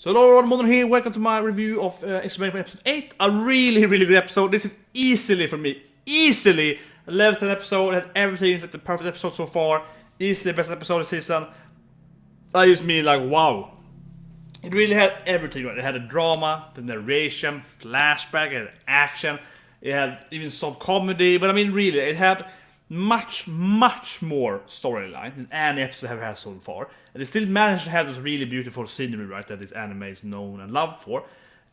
So hello everyone, Myrmonden here, welcome to my review of Ancient Magus Bride episode 8. A really good episode. This is easily, for me, easily 11th episode. It had everything, it's like the perfect episode so far. Easily the best episode of the season. That just mean like, wow. It really had everything, right? It had a drama, the narration, flashback, it had action, it had even some comedy, but I mean really, it had much more storyline than any episode have had so far. And it still managed to have this really beautiful scenery, right, that this anime is known and loved for.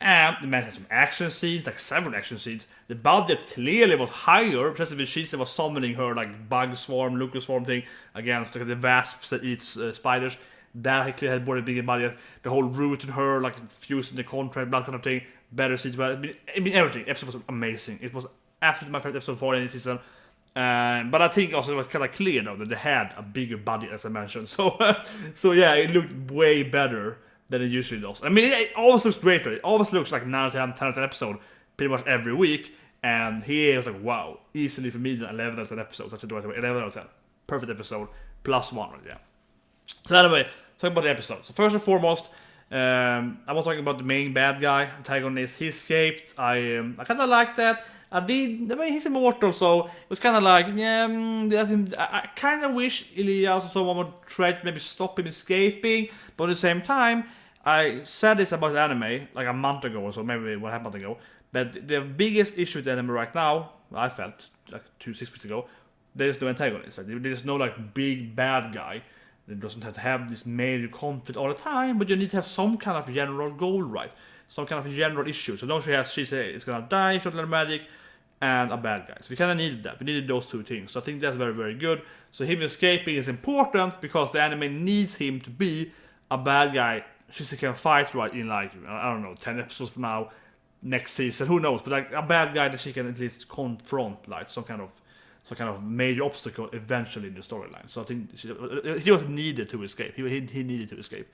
And it managed to have some action scenes, like several action scenes. The budget clearly was higher, especially when Shisa was summoning her like bug swarm, locust swarm thing against the wasps that eats spiders. That clearly had more bigger budget. The whole root in her, like fusing the contract, that kind of thing. Better scenes, but I mean everything. Episode was amazing. It was absolutely my favorite episode for any season. But I think also it was kind of clear though that they had a bigger budget, as I mentioned. So, so yeah, it looked way better than it usually does. I mean, it always looks great, but it always looks like 9 10 episode pretty much every week. And here it was like, wow, easily for me, 11 out of 10 episodes. That's 11 out of 10. Perfect episode, +1, right? Yeah. So anyway, talking about the episode. So first and foremost, I was talking about the main bad guy, antagonist. He escaped. I kind of like that. I mean, he's immortal, so it was kind of like, yeah, I kind of wish Elias or someone would try to maybe stop him escaping, but at the same time, I said this about the anime, like a month ago or so, maybe 1.5 months ago, but the biggest issue with the anime right now, I felt, like 6 weeks ago, there's no antagonist. Like, there's no, like, big bad guy. It doesn't have to have this major conflict all the time, but you need to have some kind of general goal, right? Some kind of general issue. So don't you have she say it's gonna die, short little magic, and a bad guy. So we kind of needed that. We needed those two things. So I think that's very good. So him escaping is important because the anime needs him to be a bad guy. She can fight right in like, I don't know, 10 episodes from now, next season, who knows? But like a bad guy that she can at least confront, like some kind of major obstacle eventually in the storyline. So I think he was needed to escape. He needed to escape.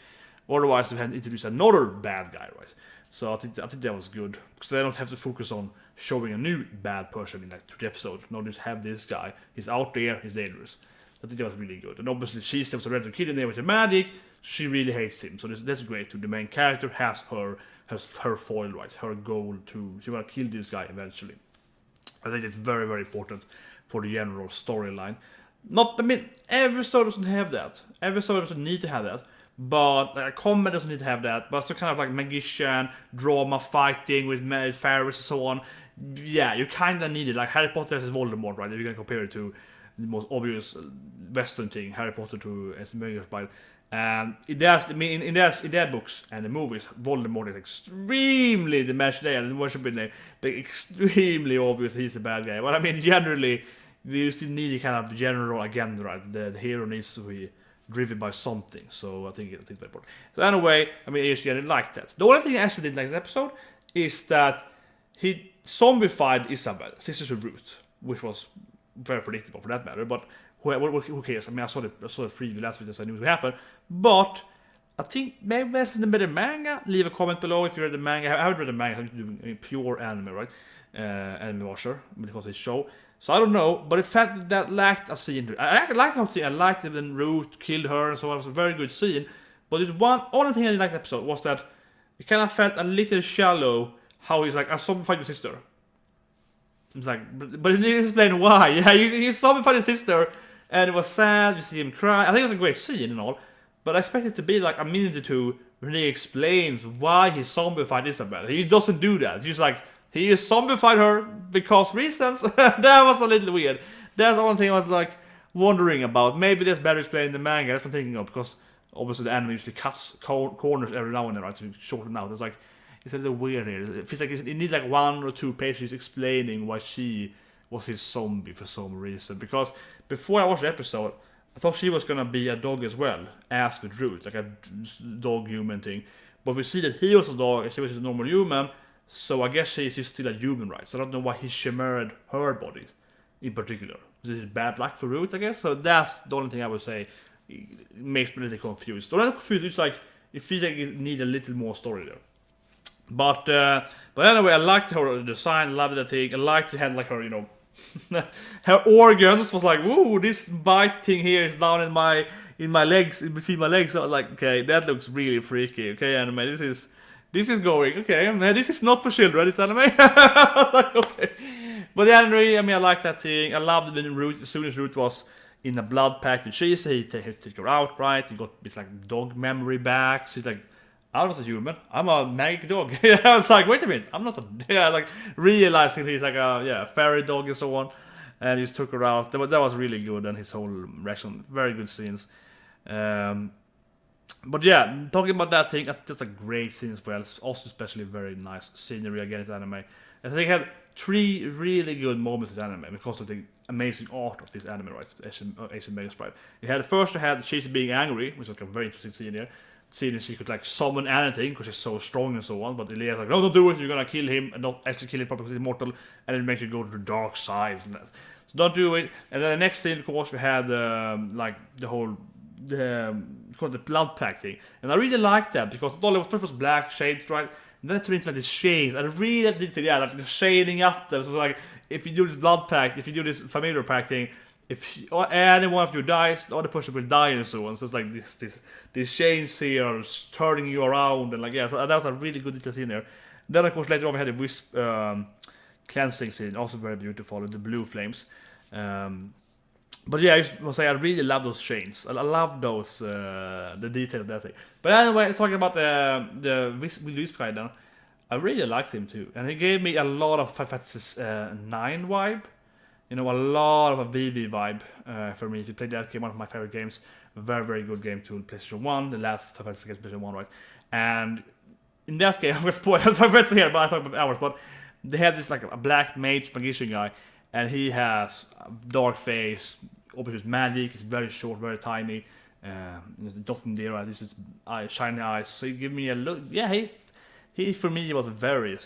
Otherwise, we had to introduce another bad guy, right? So I think that was good because they don't have to focus on showing a new bad person in like 2 episodes. No, just have this guy. He's out there. He's dangerous. I think that was really good. And obviously, she was ready to kill him there with the magic. She really hates him. So that's great too. The main character has her foil, right? Her goal she want to kill this guy eventually. I think it's very important for the general storyline. Every story doesn't have that. Every story doesn't need to have that. But a comedy doesn't need to have that. But it's kind of like magician, drama, fighting with fairies and so on. Yeah, you kind of need it. Like Harry Potter is Voldemort, right? If you can compare it to the most obvious Western thing, Harry Potter to Ancient Magus Bride. In their books and the movies, Voldemort is extremely the match there, and worshiping name, extremely obvious he's a bad guy. But I mean, generally, you still need a kind of general agenda, right? The hero needs to be driven by something. So I think very important. So anyway, I mean, I just generally like that. The only thing I actually didn't like in the episode is that he zombified Isabel, sister to Ruth, which was very predictable for that matter. But who cares? I mean, I saw the preview last week, so I knew it would happen. But I think maybe that's in the better manga. Leave a comment below if you read the manga. I haven't read the manga. I'm doing pure anime, right? Anime watcher because it's show. So I don't know, but it felt that lacked a scene. I liked how I liked it when Ruth killed her and so on. It was a very good scene. But there's one only thing I didn't like the episode was that it kind of felt a little shallow. How he's like, I zombified your sister. It's like, but he didn't explain why. Yeah, he zombified his sister, and it was sad. You see him cry. I think it was a great scene and all, but I expect it to be like a minute or two when he explains why he zombified Isabel. He doesn't do that. He's like, he zombified her because reasons. That was a little weird. That's the only thing I was like wondering about. Maybe that's better explained in the manga. That's what I'm thinking of, because obviously the anime usually cuts corners every now and then, right, to shorten out. It's like, it's a little weird here. It feels like it needs like 1 or 2 pages explaining why she was his zombie for some reason. Because before I watched the episode, I thought she was gonna be a dog as well, as with Ruth, like a dog human thing. But we see that he was a dog and she was a normal human, so I guess she's still a human, right? So I don't know why he shimmered her body in particular. This is bad luck for Ruth, I guess. So that's the only thing I would say. It makes me a little confused. Don't confused. It's like it feels like it needs a little more story there. But anyway, I liked her design, loved the thing. I liked it had like her, you know, her organs was like, ooh, this bite thing here is down in my in my legs, in between my legs. I was like, okay, that looks really freaky. Okay, anime, this is going. Okay, man, this is not for children. This anime. I was like, okay, but the anime, I mean, I like that thing. I loved it when Root, as soon as Root was in a blood pact with Cheese, he took her out, right? He got this like dog memory back. She's like, I'm not a human. I'm a magic dog. I was like, wait a minute, I'm not a like realizing he's like a fairy dog and so on. And he just took her out. That was really good, and his whole reaction, very good scenes. But yeah, talking about that thing, I think that's a great scene as well. It's also especially very nice scenery again in anime. I think they had 3 really good moments in anime because of the amazing art of this anime, right? Ancient Magus Bride. First I had Cheesy being angry, which was like a very interesting scene here. Seeing she could like summon anything because she's so strong and so on, but Elias like, no, don't do it, you're gonna kill him and not actually kill him properly, he's immortal, and it makes you go to the dark side. So don't do it. And then the next scene, of course, we had like the whole called the blood pact thing, and I really liked that because first was black shades, right? And then it turned into like these shades. I really did like the shading up there. So it was like, if you do this blood pact, if you do this familiar pact thing, if any one of you dies, the other person will die and so on. So it's like these chains here turning you around and like, yeah, so that was a really good detail scene there. Then of course later on we had a wisp cleansing scene, also very beautiful with the blue flames. But yeah, I just want to say I really love those chains. I love those the detail of that thing. But anyway, talking about the wisp guy now, I really liked him too, and he gave me a lot of Final Fantasy 9 vibe. You know, a lot of a VV vibe for me. If you play that game, one of my favorite games. Very, very good game to PlayStation 1. The last Final Fantasy game, PlayStation 1, right? And in that game, I'm going to spoil Final Fantasy here, but I talk about hours. But they have this like a black mage magician guy, and he has a dark face, obviously magic, he's very short, very tiny. Nothing there, right? This is shiny eyes. So he give me a look. Yeah, he for me was very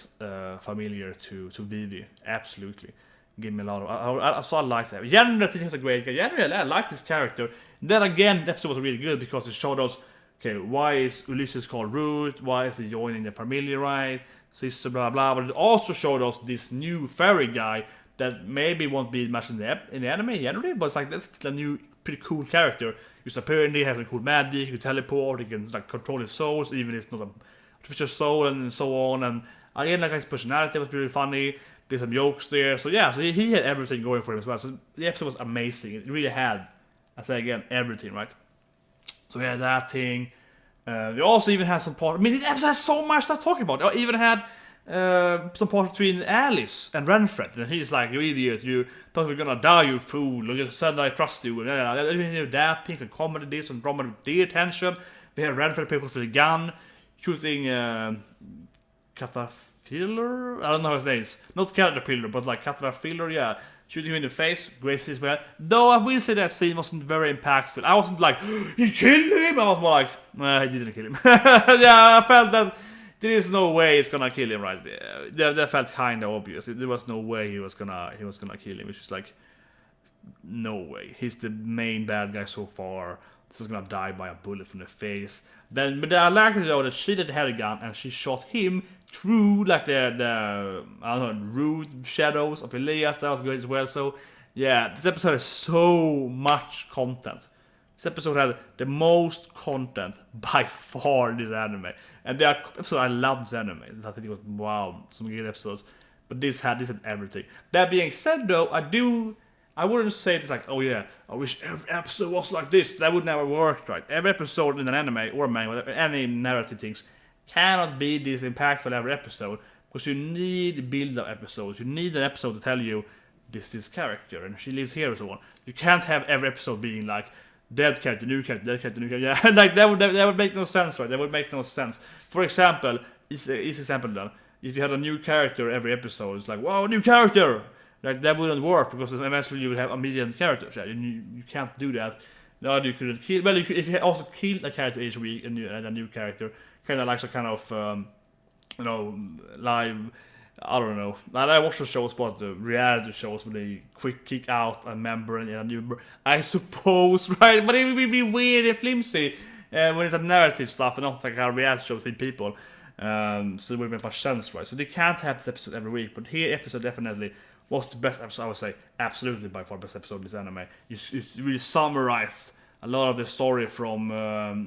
familiar to VV. Absolutely. Give me a lot of. So I like that. Generally, I think he's a great guy. Generally, I like this character. And then again, the episode was really good because it showed us, okay, why is Ulysses called Root? Why is he joining the family, right? Sister, blah blah. But it also showed us this new fairy guy that maybe won't be much in the anime generally, but it's like that's a new, pretty cool character. He's apparently has a cool magic. He can teleport. He can like control his souls, even if it's not a artificial soul, and so on. And again, like his personality was really funny. There's some jokes there, so yeah, so he had everything going for him as well. So the episode was amazing. It really had, I say again, everything, right? So we had that thing. We also even had some part. I mean, this episode has so much stuff talking about. I even had some part between Alice and Renfred, and he's like, "You idiot! You thought we were gonna die, you fool! You said I trust you." And that thing, and comedy this and drama with the attention. We had Renfred people with the gun, shooting Caterpillar? I don't know how his name is. Not Caterpillar, but like Caterpillar, yeah. Shooting him in the face, great as well. Though I will say that scene wasn't very impactful. I wasn't like, he killed him! I was more like, nah, he didn't kill him. Yeah, I felt that there is no way he's gonna kill him right there. That felt kinda obvious. There was no way he was gonna kill him. It's just like, no way. He's the main bad guy so far. He's gonna die by a bullet from the face. But I liked it though that she did have a gun and she shot him through like the I don't know, rude shadows of Elias. That was good as well. So yeah, this episode has so much content. This episode had the most content by far in this anime. And there are episodes I love this anime. I think it was wow, some good episodes. But this had everything. That being said though, I wouldn't say it's like, oh yeah, I wish every episode was like this. That would never work, right? Every episode in an anime or manga, any narrative things, cannot be this impactful every episode, because you need build-up episodes. You need an episode to tell you this character and she lives here and so on. You can't have every episode being like dead character, new character, dead character, new character. Yeah, like that would make no sense, right? That would make no sense. For example, easy example then, if you had a new character every episode, it's like, wow, new character. Like that wouldn't work because eventually you would have a million characters. Yeah, you can't do that. No, you couldn't kill. Well, if you also killed a character each week and a new character, kind of like some kind of live. I don't know. I watch the shows, but the reality shows where they quick kick out a member and a new member. I suppose, right? But it would be weird and flimsy when it's a narrative stuff and not like a reality show between people. So it would make much sense, right? So they can't have this episode every week, but here episode definitely was the best episode. I would say absolutely by far best episode of this anime. You really summarized a lot of the story from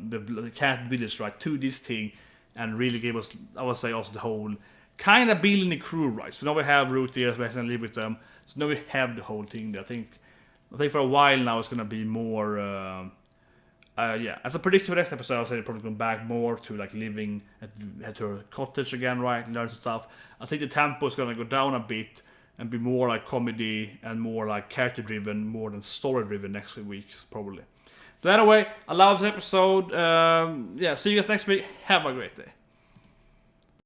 the cat village, right, to this thing, and really gave us, I would say, also the whole kind of building the crew, right. So now we have Root here, we can live with them. So now we have the whole thing there. I think for a while now it's gonna be more. Yeah, as a prediction for next episode, I'll say they're probably going back more to like living at her cottage again, right? Learn some stuff. I think the tempo is going to go down a bit and be more like comedy and more like character driven, more than story driven next week, probably. So anyway, I love this episode. Yeah, see you guys next week. Have a great day.